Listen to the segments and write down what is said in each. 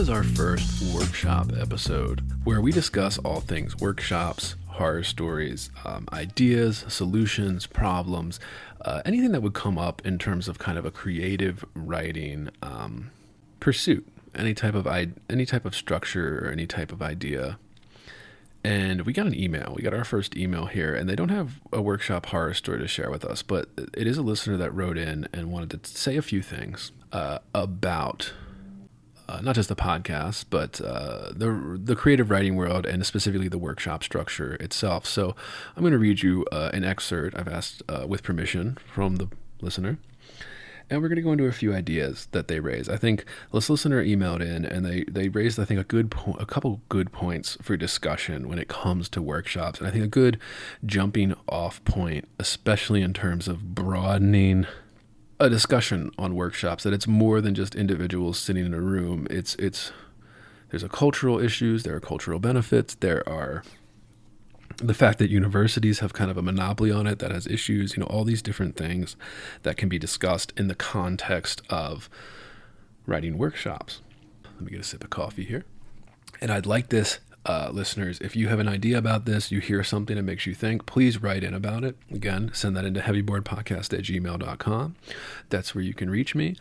is our first workshop episode where we discuss all things workshops, horror stories, ideas, solutions, problems, anything that would come up in terms of kind of a creative writing pursuit, any type of structure or any type of idea. And we got an email. We got our first email here, and they don't have a workshop horror story to share with us, but it is a listener that wrote in and wanted to say a few things about not just the podcast, but the creative writing world and specifically the workshop structure itself. So I'm going to read you an excerpt I've asked with permission from the listener. And we're going to go into a few ideas that they raise. I think this listener emailed in and they raised, I think, a couple good points for discussion when it comes to workshops. And I think a good jumping off point, especially in terms of broadening a discussion on workshops, that it's more than just individuals sitting in a room. There's a cultural issues, there are cultural benefits, there are the fact that universities have kind of a monopoly on it that has issues, all these different things that can be discussed in the context of writing workshops. Let me get a sip of coffee here. And I'd like this, listeners, if you have an idea about this, you hear something that makes you think, please write in about it. Again, send that into heavyboredpodcast@gmail.com. That's where you can reach me.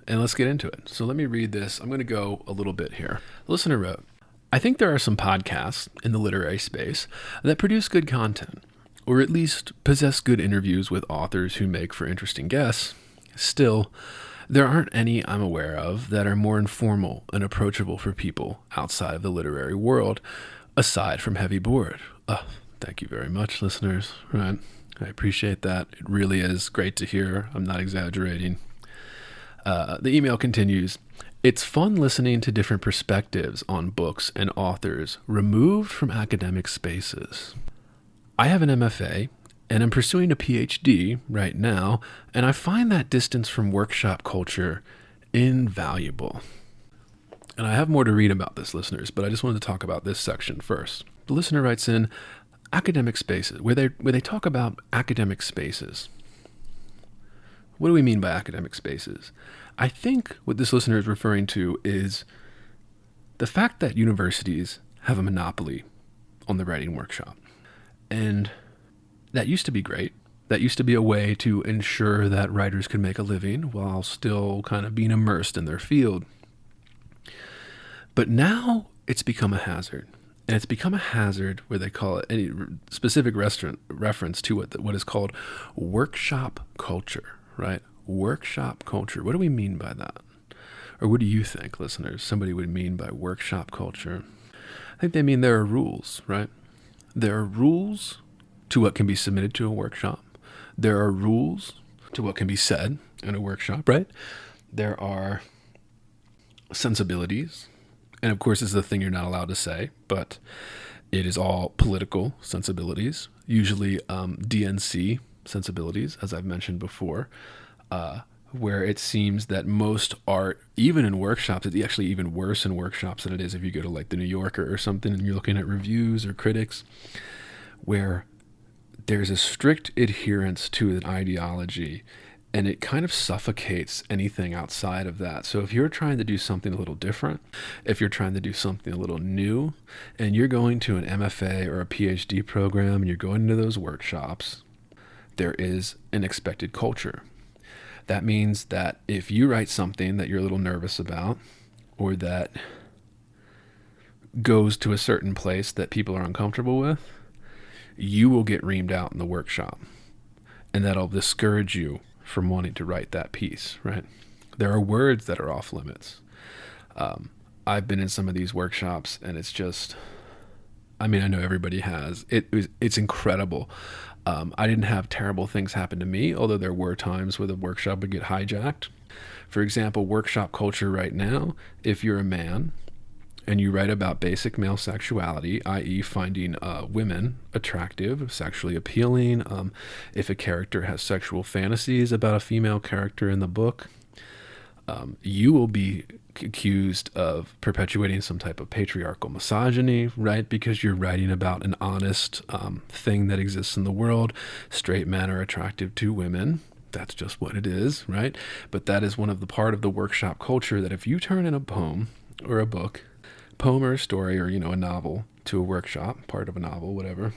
And let's get into it. So let me read this. I'm going to go a little bit here. The listener wrote, I think there are some podcasts in the literary space that produce good content, or at least possess good interviews with authors who make for interesting guests. Still, there aren't any I'm aware of that are more informal and approachable for people outside of the literary world, aside from Heavy Bored. Thank you very much, listeners. Right? I appreciate that. It really is great to hear. I'm not exaggerating. The email continues. It's fun listening to different perspectives on books and authors removed from academic spaces. I have an MFA and I'm pursuing a PhD right now, and I find that distance from workshop culture invaluable. And I have more to read about this, listeners, but I just wanted to talk about this section first. The listener writes in academic spaces, where they talk about academic spaces. What do we mean by academic spaces? I think what this listener is referring to is the fact that universities have a monopoly on the writing workshop. And that used to be great. That used to be a way to ensure that writers could make a living while still kind of being immersed in their field. But now it's become a hazard. And it's become a hazard where they call it any specific reference to what is called workshop culture, right? Workshop culture. What do we mean by that? Or what do you think, listeners, somebody would mean by workshop culture? I think they mean there are rules, right? There are rules to what can be submitted to a workshop. There are rules to what can be said in a workshop, right? There are sensibilities. And of course, this is the thing you're not allowed to say, but it is all political sensibilities, usually DNC sensibilities, as I've mentioned before. Where it seems that most art, even in workshops, it's actually even worse in workshops than it is if you go to like the New Yorker or something and you're looking at reviews or critics, where there's a strict adherence to an ideology and it kind of suffocates anything outside of that. So if you're trying to do something a little different, if you're trying to do something a little new, and you're going to an MFA or a PhD program and you're going into those workshops, there is an expected culture. That means that if you write something that you're a little nervous about, or that goes to a certain place that people are uncomfortable with, you will get reamed out in the workshop. And that'll discourage you from wanting to write that piece, right? There are words that are off limits. I've been in some of these workshops and it's just, I know everybody has. It's incredible. I didn't have terrible things happen to me, although there were times where the workshop would get hijacked. For example, workshop culture right now, if you're a man and you write about basic male sexuality, i.e. finding women attractive, sexually appealing, if a character has sexual fantasies about a female character in the book, you will be accused of perpetuating some type of patriarchal misogyny, right? Because you're writing about an honest thing that exists in the world. Straight men are attractive to women. That's just what it is, right? But that is one of the part of the workshop culture that if you turn in a poem or a book, poem or a story, or, a novel to a workshop, part of a novel, whatever,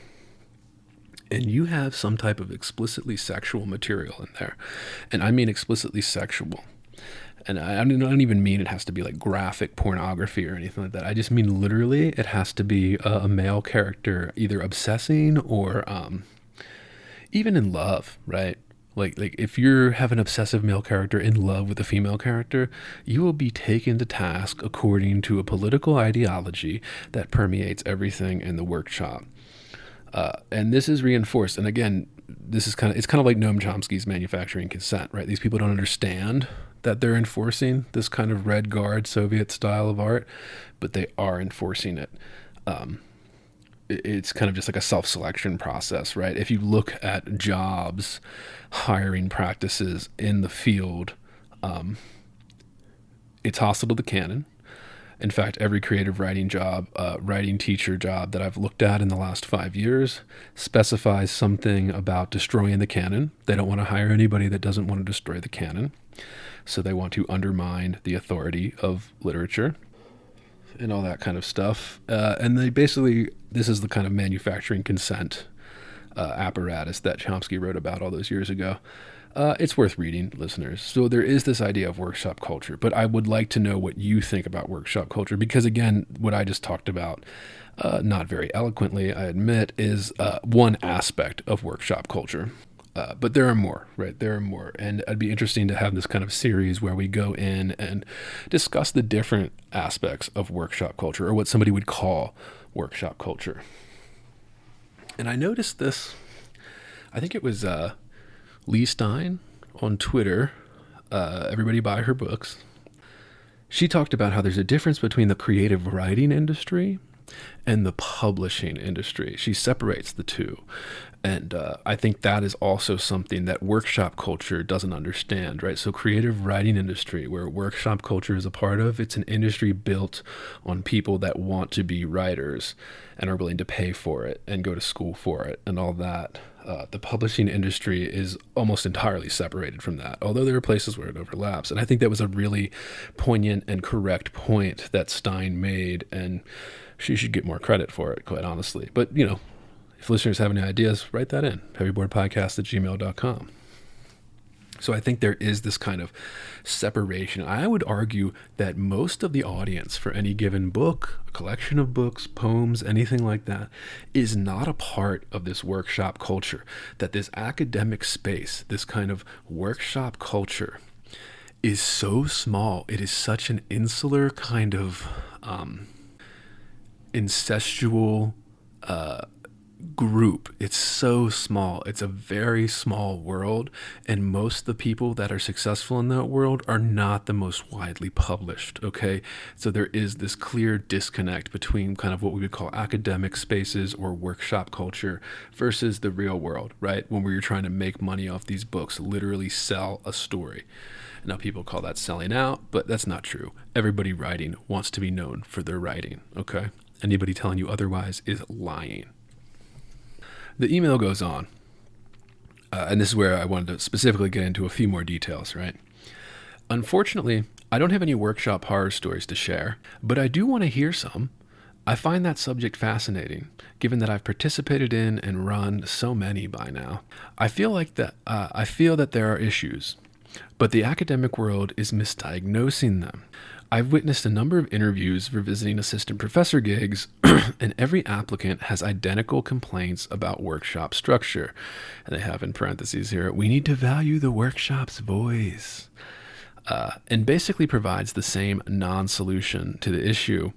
and you have some type of explicitly sexual material in there, and I mean explicitly sexual, and I don't even mean it has to be like graphic pornography or anything like that. I just mean literally it has to be a male character either obsessing or even in love, right? Like if you have an obsessive male character in love with a female character, you will be taken to task according to a political ideology that permeates everything in the workshop. And this is reinforced. And again, it's kind of like Noam Chomsky's manufacturing consent, right? These people don't understand that they're enforcing this kind of Red Guard Soviet style of art, but they are enforcing it. It's kind of just like a self-selection process, right? If you look at jobs, hiring practices in the field, it's hostile to the canon. In fact, every creative writing job, writing teacher job that I've looked at in the last 5 years specifies something about destroying the canon. They don't want to hire anybody that doesn't want to destroy the canon. So they want to undermine the authority of literature and all that kind of stuff. And they basically, this is the kind of manufacturing consent apparatus that Chomsky wrote about all those years ago. It's worth reading, listeners. So there is this idea of workshop culture, but I would like to know what you think about workshop culture, because again, what I just talked about, not very eloquently, I admit, is one aspect of workshop culture. But there are more, right? There are more. And it'd be interesting to have this kind of series where we go in and discuss the different aspects of workshop culture, or what somebody would call workshop culture. And I noticed this, I think it was Lee Stein on Twitter, everybody buy her books. She talked about how there's a difference between the creative writing industry and the publishing industry. She separates the two. And I think that is also something that workshop culture doesn't understand, right? So creative writing industry, where workshop culture is a part of, it's an industry built on people that want to be writers and are willing to pay for it and go to school for it and all that. The publishing industry is almost entirely separated from that, although there are places where it overlaps. And I think that was a really poignant and correct point that Stein made, and she should get more credit for it, quite honestly. But, if listeners have any ideas, write that in, heavyboredpodcast@gmail.com. So I think there is this kind of separation. I would argue that most of the audience for any given book, a collection of books, poems, anything like that, is not a part of this workshop culture. That this academic space, this kind of workshop culture, is so small. It is such an insular kind of incestual group. It's so small. It's a very small world, and most of the people that are successful in that world are not the most widely published, okay? So there is this clear disconnect between kind of what we would call academic spaces or workshop culture versus the real world, right? When we're trying to make money off these books, literally sell a story. Now, people call that selling out, but that's not true. Everybody writing wants to be known for their writing, okay? Anybody telling you otherwise is lying. The email goes on, and this is where I wanted to specifically get into a few more details, right? Unfortunately, I don't have any workshop horror stories to share, but I do want to hear some. I find that subject fascinating, given that I've participated in and run so many by now. I feel that there are issues, but the academic world is misdiagnosing them. I've witnessed a number of interviews for visiting assistant professor gigs, and every applicant has identical complaints about workshop structure. And they have in parentheses here, we need to value the workshop's voice, and basically provides the same non-solution to the issue,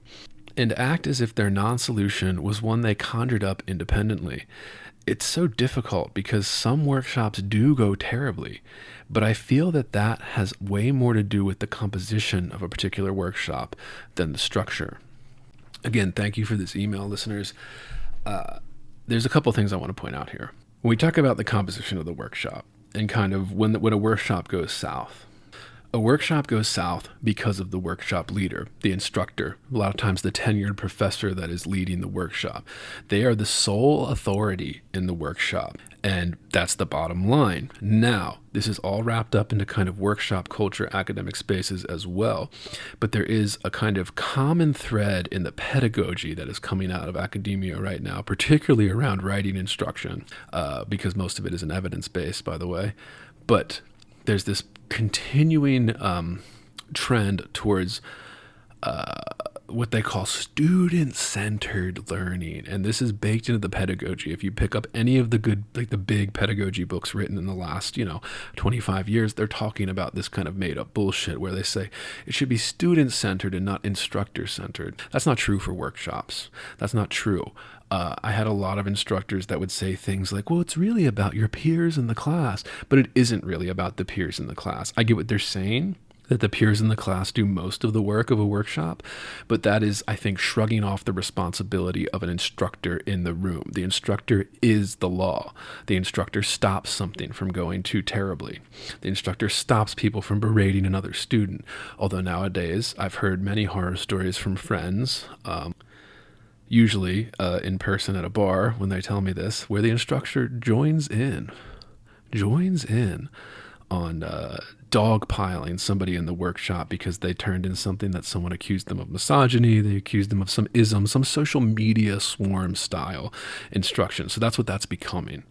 and act as if their non-solution was one they conjured up independently. It's so difficult because some workshops do go terribly, but I feel that has way more to do with the composition of a particular workshop than the structure. Again, thank you for this email, listeners. There's a couple things I want to point out here. When we talk about the composition of the workshop and kind of when a workshop goes south, A workshop goes south because of the workshop leader, the instructor, a lot of times the tenured professor that is leading the workshop. They are the sole authority in the workshop, and that's the bottom line. Now, this is all wrapped up into kind of workshop culture, academic spaces as well, but there is a kind of common thread in the pedagogy that is coming out of academia right now, particularly around writing instruction, because most of it is an evidence-based, by the way. But there's this continuing trend towards what they call student-centered learning, and this is baked into the pedagogy. If you pick up any of the good, like the big pedagogy books written in the last 25 years, they're talking about this kind of made-up bullshit where they say it should be student-centered and not instructor-centered. That's not true for workshops. That's not true. I had a lot of instructors that would say things like, well, it's really about your peers in the class, but it isn't really about the peers in the class. I get what they're saying, that the peers in the class do most of the work of a workshop, but that is, I think, shrugging off the responsibility of an instructor in the room. The instructor is the law. The instructor stops something from going too terribly. The instructor stops people from berating another student. Although nowadays, I've heard many horror stories from friends, usually in person at a bar when they tell me this, where the instructor joins in on dogpiling somebody in the workshop because they turned in something that someone accused them of misogyny, they accused them of some ism, some social media swarm style instruction. So that's what that's becoming.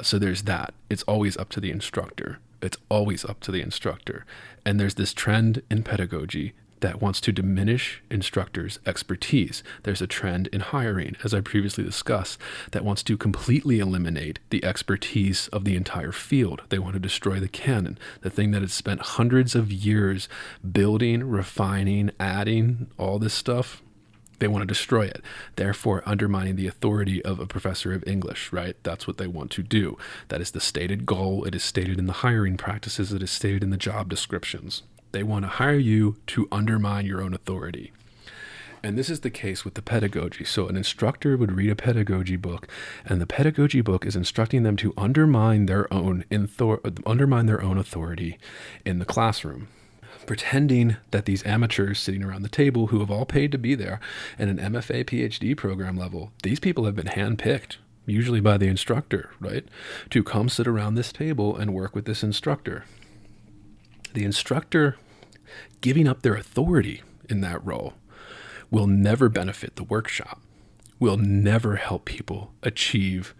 So there's that. It's always up to the instructor. It's always up to the instructor. And there's this trend in pedagogy that wants to diminish instructors' expertise. There's a trend in hiring, as I previously discussed, that wants to completely eliminate the expertise of the entire field. They want to destroy the canon, the thing that has spent hundreds of years building, refining, adding, all this stuff. They want to destroy it, therefore undermining the authority of a professor of English, right? That's what they want to do. That is the stated goal. It is stated in the hiring practices. It is stated in the job descriptions. They want to hire you to undermine your own authority. And this is the case with the pedagogy. So an instructor would read a pedagogy book, and the pedagogy book is instructing them to undermine their own authority in the classroom, pretending that these amateurs sitting around the table who have all paid to be there at an MFA, PhD program level, these people have been handpicked, usually by the instructor, right, to come sit around this table and work with this instructor. The instructor giving up their authority in that role will never benefit the workshop, will never help people achieve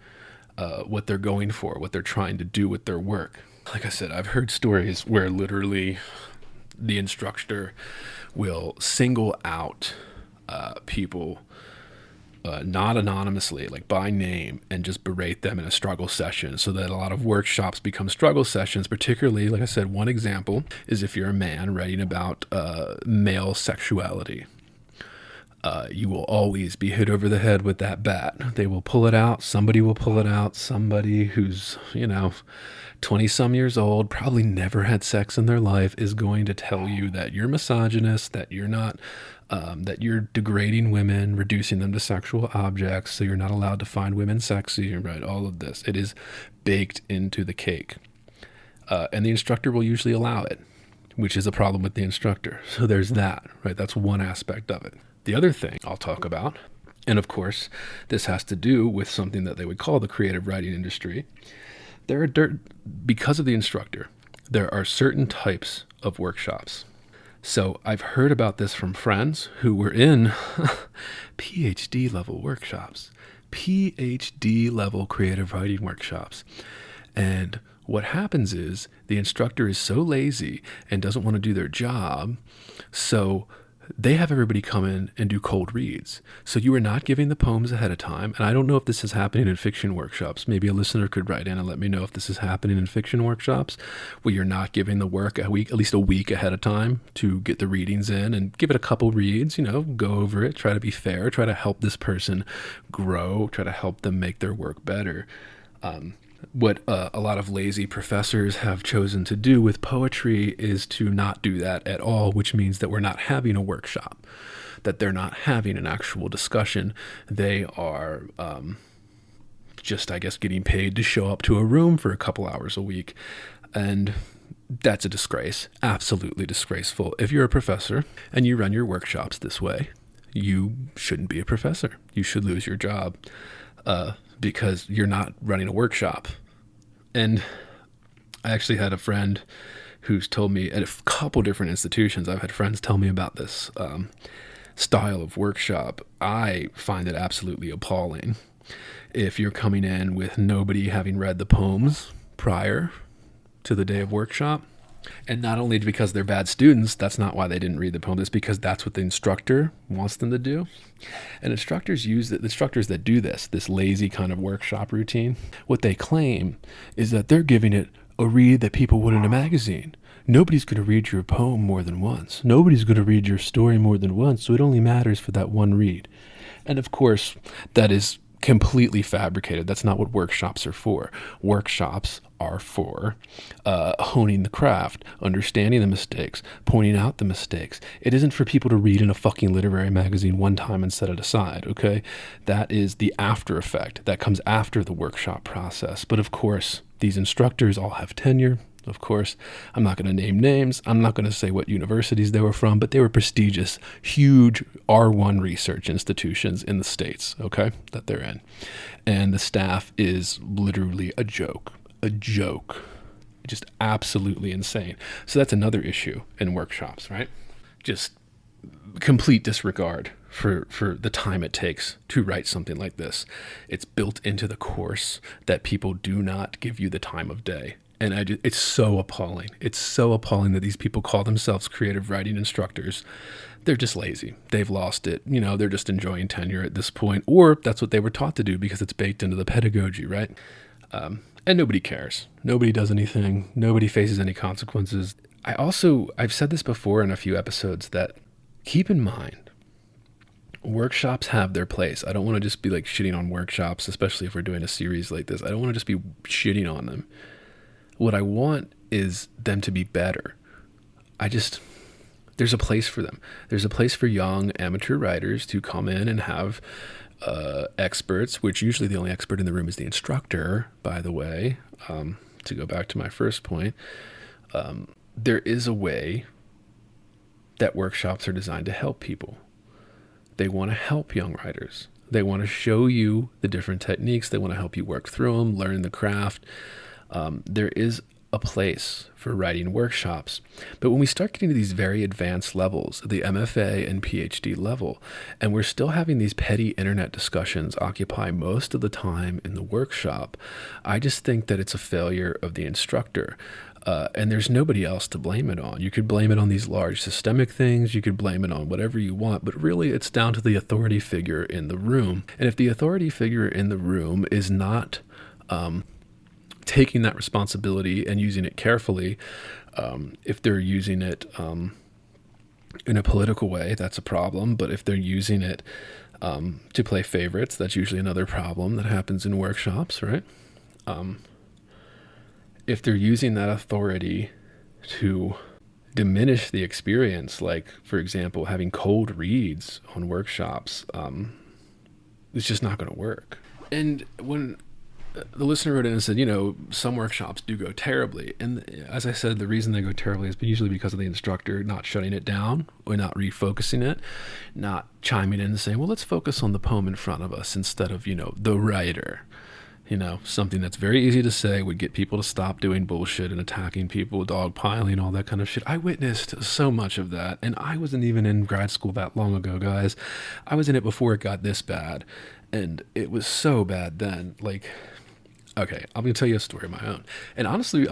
what they're going for, what they're trying to do with their work. Like I said, I've heard stories where literally the instructor will single out people, not anonymously, like by name, and just berate them in a struggle session, so that a lot of workshops become struggle sessions. Particularly, like I said, one example is if you're a man writing about male sexuality. You will always be hit over the head with that bat. They will pull it out. Somebody will pull it out. Somebody who's, 20-some years old, probably never had sex in their life, is going to tell you that you're misogynist, that you're not, that you're degrading women, reducing them to sexual objects, so you're not allowed to find women sexy, right? All of this. It is baked into the cake. And the instructor will usually allow it, which is a problem with the instructor. So there's that, right? That's one aspect of it. The other thing I'll talk about, and of course, this has to do with something that they would call the creative writing industry. Because of the instructor, there are certain types of workshops. So I've heard about this from friends who were in PhD level workshops, PhD level creative writing workshops. And what happens is the instructor is so lazy and doesn't want to do their job, so they have everybody come in and do cold reads. So you are not giving the poems ahead of time. And I don't know if this is happening in fiction workshops. Maybe a listener could write in and let me know if this is happening in fiction workshops, where you're not giving the work at least a week ahead of time to get the readings in, and give it a couple reads, go over it, try to be fair, try to help this person grow, try to help them make their work better. What a lot of lazy professors have chosen to do with poetry is to not do that at all, which means that we're not having a workshop, that they're not having an actual discussion. They are just, I guess, getting paid to show up to a room for a couple hours a week. And That's a disgrace. Absolutely disgraceful. If you're a professor and you run your workshops this way, you shouldn't be a professor. You should lose your job because you're not running a workshop. And I actually had a friend who's told me at a couple different institutions, I've had friends tell me about this style of workshop. I find it absolutely appalling. If you're coming in with nobody having read the poems prior to the day of workshop, and not only because they're bad students, that's not why they didn't read the poem, it's because that's what the instructor wants them to do. And instructors that do this lazy kind of workshop routine, what they claim is that they're giving it a read that people would in a magazine. Nobody's going to read your poem more than once. Nobody's going to read your story more than once, so it only matters for that one read. And of course, that is completely fabricated. That's not what workshops are for. Workshops are for honing the craft, understanding the mistakes, pointing out the mistakes. It isn't for people to read in a fucking literary magazine one time and set it aside, okay? That is the after effect. That comes after the workshop process. But of course, these instructors all have tenure. Of course, I'm not going to name names. I'm not going to say what universities they were from, but they were prestigious, huge R1 research institutions in the States, okay, that they're in. And the staff is literally a joke, just absolutely insane. So that's another issue in workshops, right? Just complete disregard for the time it takes to write something like this. It's built into the course that people do not give you the time of day. And it's so appalling. It's so appalling that these people call themselves creative writing instructors. They're just lazy. They've lost it. You know, they're just enjoying tenure at this point, or that's what they were taught to do because it's baked into the pedagogy, right? And nobody cares. Nobody does anything. Nobody faces any consequences. I've said this before in a few episodes that keep in mind, workshops have their place. I don't want to just be like shitting on workshops, especially if we're doing a series like this. I don't want to just be shitting on them. What I want is them to be better. There's a place for them. There's a place for young amateur writers to come in and have experts, which usually the only expert in the room is the instructor, by the way. To go back to my first point, there is a way that workshops are designed to help people. They want to help young writers. They want to show you the different techniques. They want to help you work through them, learn the craft. There is a place for writing workshops. But when we start getting to these very advanced levels, the MFA and PhD level, and we're still having these petty internet discussions occupy most of the time in the workshop, I just think that it's a failure of the instructor. And there's nobody else to blame it on. You could blame it on these large systemic things. You could blame it on whatever you want, but really it's down to the authority figure in the room. And if the authority figure in the room is not taking that responsibility and using it carefully, if they're using it in a political way, that's a problem. But if they're using it to play favorites, that's usually another problem that happens in workshops, right? If they're using that authority to diminish the experience, like, for example, having cold reads on workshops, it's just not going to work. And when the listener wrote in and said, you know, some workshops do go terribly. And as I said, the reason they go terribly is usually because of the instructor not shutting it down or not refocusing it, not chiming in and saying, well, let's focus on the poem in front of us instead of, you know, the writer. You know, something that's very easy to say would get people to stop doing bullshit and attacking people, dogpiling, all that kind of shit. I witnessed so much of that. And I wasn't even in grad school that long ago, guys. I was in it before it got this bad. And it was so bad then. Like, okay, I'm going to tell you a story of my own. And honestly,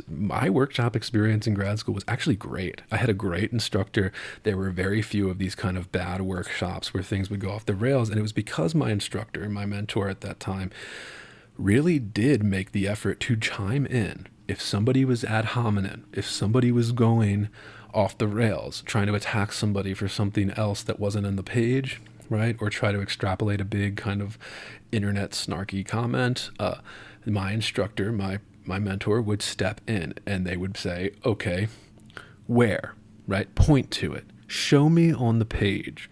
my workshop experience in grad school was actually great. I had a great instructor. There were very few of these kind of bad workshops where things would go off the rails. And it was because my instructor, my mentor at that time, really did make the effort to chime in. If somebody was ad hominem, if somebody was going off the rails, trying to attack somebody for something else that wasn't in the page, right? Or try to extrapolate a big kind of internet snarky comment, my instructor, my mentor would step in and they would say, okay, where, right? Point to it. Show me on the page.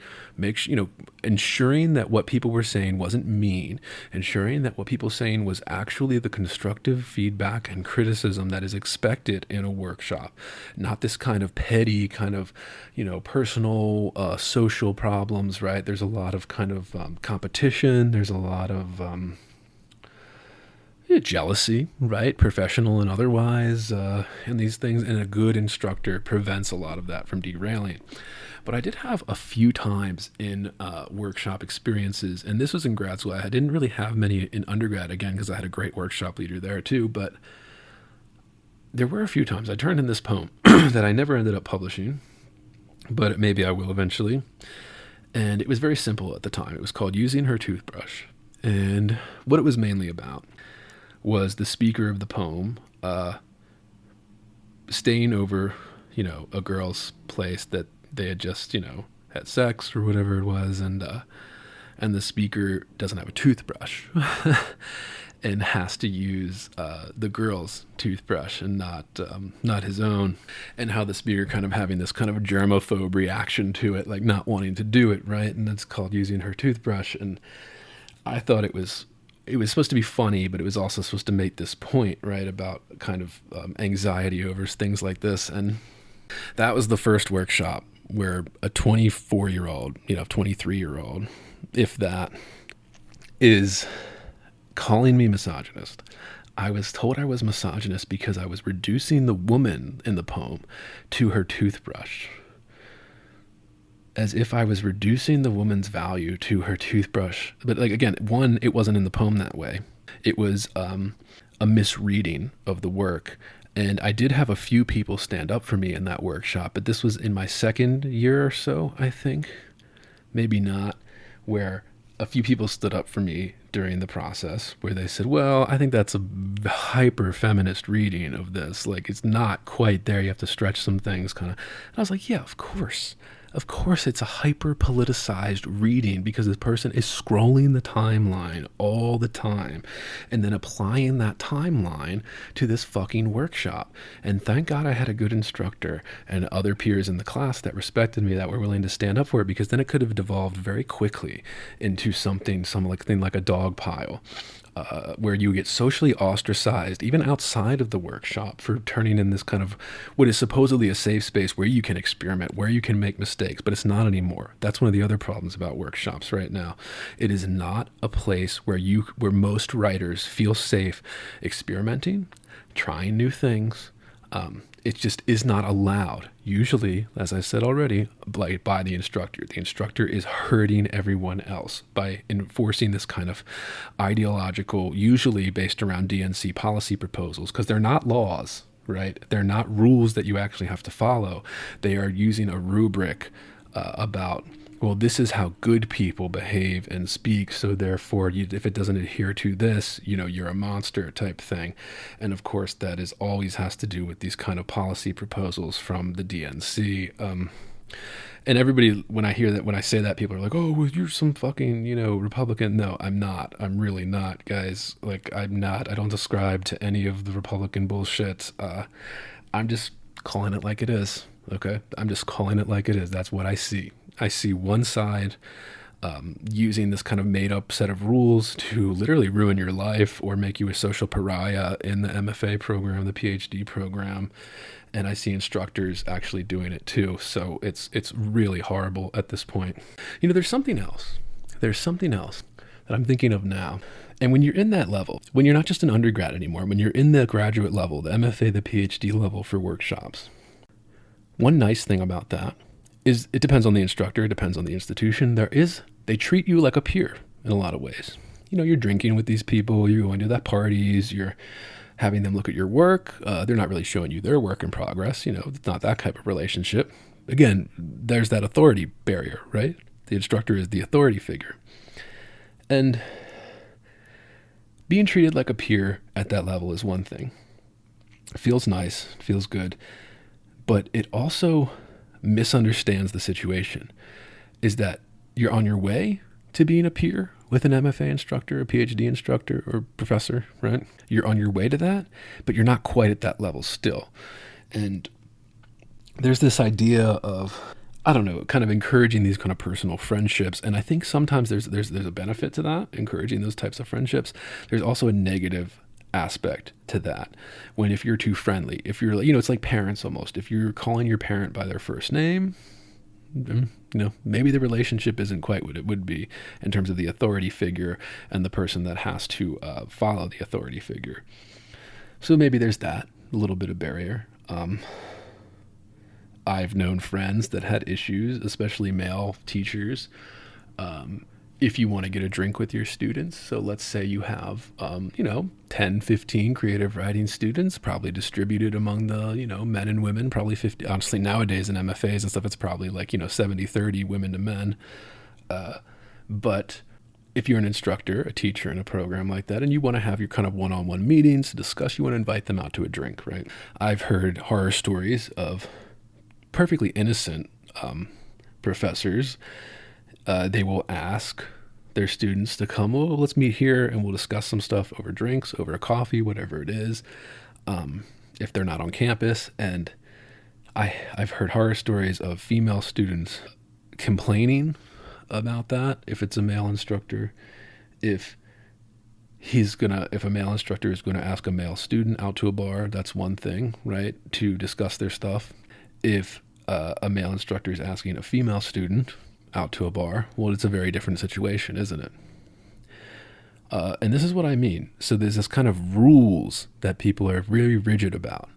Ensuring that what people were saying wasn't mean, ensuring that what people were saying was actually the constructive feedback and criticism that is expected in a workshop, not this kind of petty kind of, personal, social problems, right? There's a lot of kind of competition. There's a lot of jealousy, right? Professional and otherwise, in these things. And a good instructor prevents a lot of that from derailing. But I did have a few times in workshop experiences, and this was in grad school. I didn't really have many in undergrad, again, because I had a great workshop leader there too. But there were a few times I turned in this poem that I never ended up publishing, but maybe I will eventually. And it was very simple at the time. It was called Using Her Toothbrush. And what it was mainly about was the speaker of the poem staying over, a girl's place that they had just, had sex or whatever it was, and the speaker doesn't have a toothbrush and has to use the girl's toothbrush and not his own, and how the speaker kind of having this kind of germaphobe reaction to it, like not wanting to do it, right? And that's called Using Her Toothbrush. And I thought it was supposed to be funny, but it was also supposed to make this point, right, about kind of anxiety over things like this. And that was the first workshop where a 24-year-old, 23-year-old, if that, is calling me misogynist. I was told I was misogynist because I was reducing the woman in the poem to her toothbrush. As if I was reducing the woman's value to her toothbrush. But like, again, one, it wasn't in the poem that way. It was a misreading of the work. And I did have a few people stand up for me in that workshop, but this was in my second year or so, I think. Maybe not, where a few people stood up for me during the process, where they said, well, I think that's a hyper feminist reading of this. Like, it's not quite there. You have to stretch some things kind of. And I was like, yeah, of course. Of course, it's a hyper politicized reading because this person is scrolling the timeline all the time and then applying that timeline to this fucking workshop. And thank God I had a good instructor and other peers in the class that respected me, that were willing to stand up for it, because then it could have devolved very quickly into something like a dog pile. Where you get socially ostracized, even outside of the workshop, for turning in this kind of what is supposedly a safe space where you can experiment, where you can make mistakes, but it's not anymore. That's one of the other problems about workshops right now. It is not a place where most writers feel safe experimenting, trying new things. It just is not allowed. Usually, as I said already, by the instructor. The instructor is hurting everyone else by enforcing this kind of ideological, usually based around DNC policy proposals, because they're not laws, right? They're not rules that you actually have to follow. They are using a rubric about, well, this is how good people behave and speak, so therefore, if it doesn't adhere to this, you're a monster type thing. And of course, that is always has to do with these kind of policy proposals from the DNC. And everybody, when I say that, people are like, oh, well, you're some fucking, Republican. No, I'm not. I'm really not, guys. Like, I'm not. I don't subscribe to any of the Republican bullshit. I'm just calling it like it is. Okay? I'm just calling it like it is. That's what I see. I see one side using this kind of made-up set of rules to literally ruin your life or make you a social pariah in the MFA program, the PhD program, and I see instructors actually doing it too. So it's really horrible at this point. There's something else. There's something else that I'm thinking of now. And when you're in that level, when you're not just an undergrad anymore, when you're in the graduate level, the MFA, the PhD level for workshops, one nice thing about that is it depends on the instructor, it depends on the institution. They treat you like a peer in a lot of ways. You're drinking with these people, you're going to the parties, you're having them look at your work. They're not really showing you their work in progress. It's not that type of relationship. Again, there's that authority barrier, right? The instructor is the authority figure. And being treated like a peer at that level is one thing. It feels nice, it feels good, but it also misunderstands the situation. Is that you're on your way to being a peer with an MFA instructor, a PhD instructor, or professor, right? You're on your way to that, but you're not quite at that level still. And there's this idea of I don't know, kind of encouraging these kind of personal friendships. And I think sometimes there's a benefit to that, encouraging those types of friendships. There's also a negative aspect to that. When if you're too friendly, if you're, it's like parents almost. If you're calling your parent by their first name, maybe the relationship isn't quite what it would be in terms of the authority figure and the person that has to follow the authority figure. So maybe there's that a little bit of barrier. I've known friends that had issues, especially male teachers. If you want to get a drink with your students, so let's say you have, 10, 15 creative writing students, probably distributed among the, men and women, probably 50. Honestly, nowadays in MFAs and stuff, it's probably like, 70-30 women to men. But if you're an instructor, a teacher in a program like that, and you want to have your kind of one-on-one meetings to discuss, you want to invite them out to a drink, right? I've heard horror stories of perfectly innocent professors. They will ask their students to come, let's meet here and we'll discuss some stuff over drinks, over a coffee, whatever it is, if they're not on campus. And I've heard horror stories of female students complaining about that. If it's a male instructor, if a male instructor is going to ask a male student out to a bar, that's one thing, right? To discuss their stuff. If a male instructor is asking a female student out to a bar, well, it's a very different situation, isn't it? And this is what I mean. So there's this kind of rules that people are very rigid about,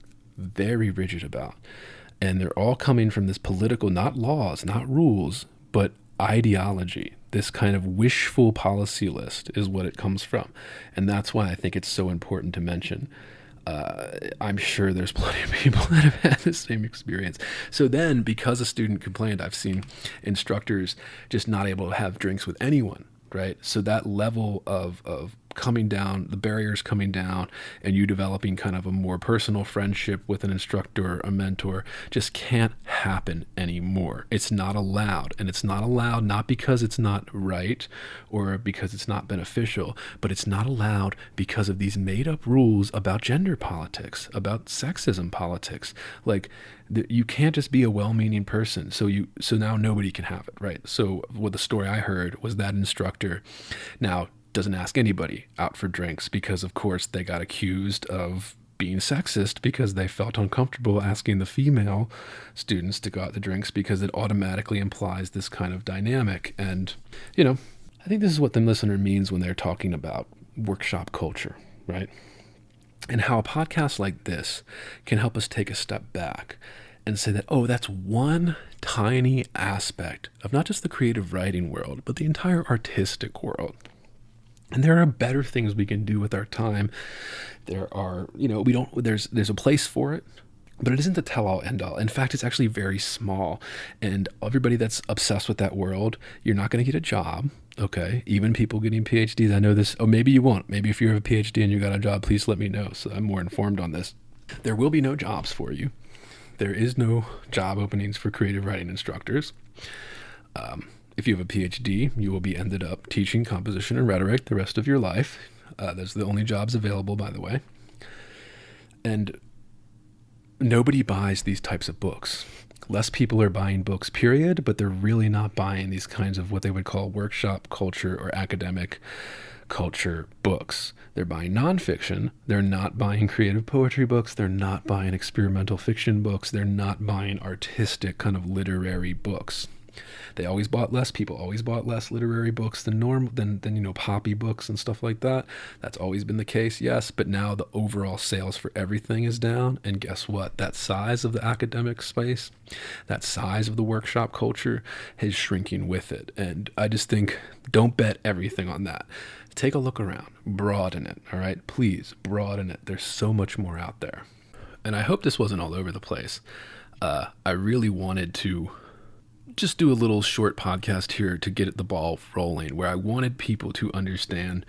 and they're all coming from this political, not laws, not rules, but ideology. This kind of wishful policy list is what it comes from. And that's why I think it's so important to mention. I'm sure there's plenty of people that have had the same experience. So then, because a student complained, I've seen instructors just not able to have drinks with anyone, right? So that level of coming down, the barriers coming down, and you developing kind of a more personal friendship with an instructor or a mentor just can't happen anymore. It's not allowed. And it's not allowed not because it's not right or because it's not beneficial, but it's not allowed because of these made up rules about gender politics, about sexism politics. Like, you can't just be a well-meaning person. So now nobody can have it, right? So what the story I heard was that instructor now doesn't ask anybody out for drinks because, of course, they got accused of being sexist because they felt uncomfortable asking the female students to go out to drinks because it automatically implies this kind of dynamic. And, I think this is what the listener means when they're talking about workshop culture, right? And how a podcast like this can help us take a step back and say that, that's one tiny aspect of not just the creative writing world, but the entire artistic world. And there are better things we can do with our time. There are, there's a place for it, but it isn't the tell-all end-all. In fact, it's actually very small. And everybody that's obsessed with that world, you're not going to get a job, okay? Even people getting PhDs, I know this. Oh, maybe you won't. Maybe if you have a PhD and you got a job, please let me know so I'm more informed on this. There will be no jobs for you. There is no job openings for creative writing instructors. If you have a PhD, you will be ended up teaching composition and rhetoric the rest of your life. Those are the only jobs available, by the way. And nobody buys these types of books. Less people are buying books, period, but they're really not buying these kinds of what they would call workshop culture or academic culture books. They're buying nonfiction. They're not buying creative poetry books. They're not buying experimental fiction books. They're not buying artistic kind of literary books. They always bought less. People always bought less literary books than poppy books and stuff like that. That's always been the case, yes. But now the overall sales for everything is down. And guess what? That size of the academic space, that size of the workshop culture is shrinking with it. And I just think, don't bet everything on that. Take a look around. Broaden it, all right? Please, broaden it. There's so much more out there. And I hope this wasn't all over the place. I really wanted to just do a little short podcast here to get the ball rolling, where I wanted people to understand,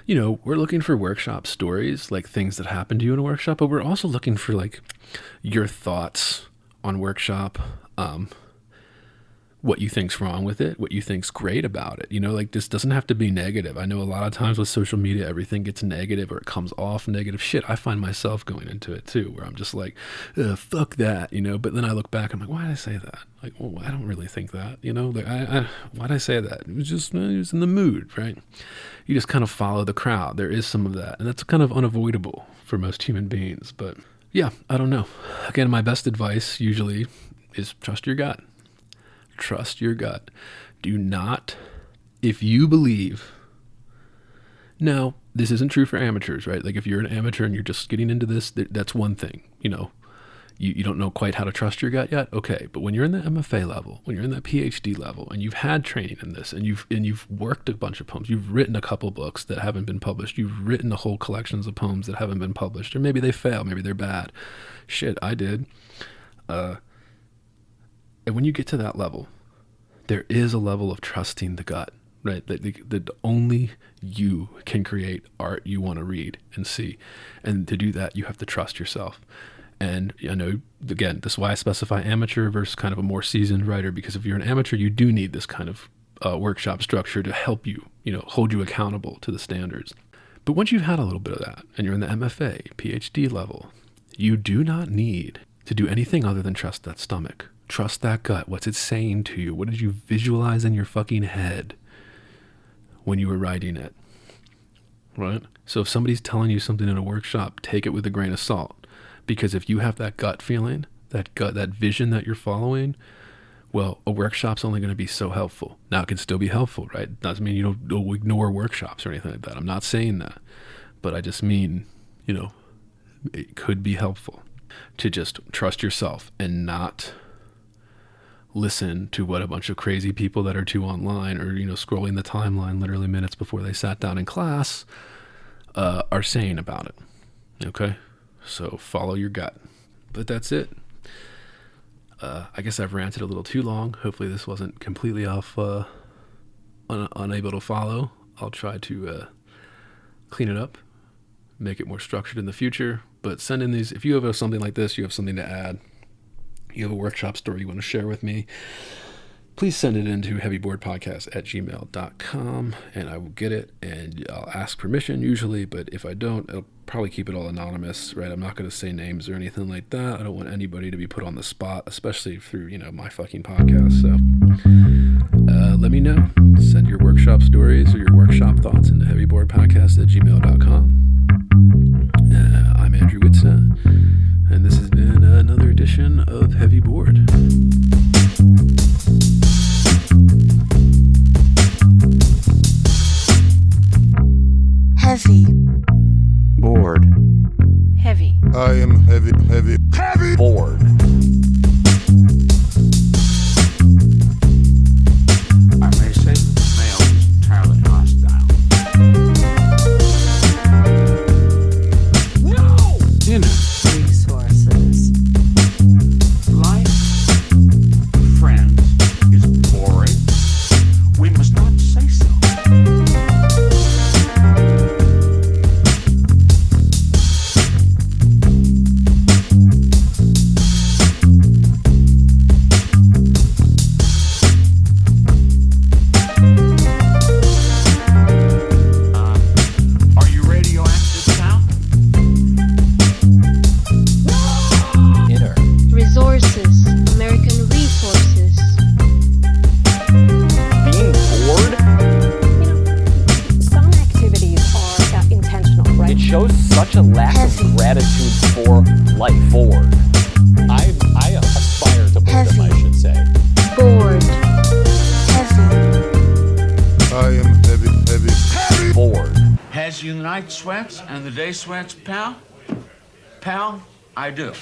we're looking for workshop stories, like things that happen to you in a workshop, but we're also looking for like your thoughts on workshop. what you think's wrong with it, what you think's great about it. Like, this doesn't have to be negative. I know a lot of times with social media, everything gets negative or it comes off negative. Shit, I find myself going into it too, where I'm just like, fuck that, but then I look back, I'm like, why did I say that? Like, well, I don't really think that, like, why did I say that? It was in the mood, right? You just kind of follow the crowd. There is some of that, and that's kind of unavoidable for most human beings. But yeah, I don't know. Again, my best advice usually is trust your gut. Trust your gut. Do not, if you believe, now, this isn't true for amateurs, right? Like, if you're an amateur and you're just getting into this, that's one thing, you don't know quite how to trust your gut yet. Okay. But when you're in the MFA level, when you're in the PhD level, and you've had training in this, and you've worked a bunch of poems, you've written a couple books that haven't been published, you've written a whole collections of poems that haven't been published, or maybe they fail, maybe they're bad. Shit, I did. And when you get to that level, there is a level of trusting the gut, right? That only you can create art you want to read and see. And to do that, you have to trust yourself. And I know, again, this is why I specify amateur versus kind of a more seasoned writer, because if you're an amateur, you do need this kind of workshop structure to help you, hold you accountable to the standards. But once you've had a little bit of that and you're in the MFA, PhD level, you do not need to do anything other than trust that stomach. Trust that gut. What's it saying to you? What did you visualize in your fucking head when you were writing it? Right? So if somebody's telling you something in a workshop, take it with a grain of salt. Because if you have that gut feeling, that vision that you're following, well, a workshop's only going to be so helpful. Now, it can still be helpful, right? Doesn't mean you don't ignore workshops or anything like that. I'm not saying that. But I just mean, it could be helpful to just trust yourself and not listen to what a bunch of crazy people that are too online or, scrolling the timeline literally minutes before they sat down in class are saying about it. Okay? So follow your gut. But that's it. I guess I've ranted a little too long. Hopefully this wasn't completely off, unable to follow. I'll try to clean it up, make it more structured in the future. But send in these, if you have something like this, you have something to add, you have a workshop story you want to share with me, please send it into heavyboredpodcast@gmail.com and I will get it, and I'll ask permission usually, but if I don't, I'll probably keep it all anonymous, right? I'm not going to say names or anything like that. I don't want anybody to be put on the spot, especially through, my fucking podcast. So let me know. Send your workshop stories or your workshop thoughts into heavyboredpodcast@gmail.com. I'm Andrew Whitson, and this has been another edition of Heavy Bored. Heavy. Bored. Heavy. I am heavy Bored. I may say that the male is entirely hostile. No! Inner Resources. life, friends, is boring. We must not say so. Are you radioactive now? Inner. Resources. American resources. Being bored? Some activities are intentional, right? It shows such a lack Heavy. of gratitude for life. Bored. I aspire to boredom, Heavy. I should say. Bored. Heavy. I am heavy Bored. Has you the night sweats and the day sweats, pal? Pal, I do.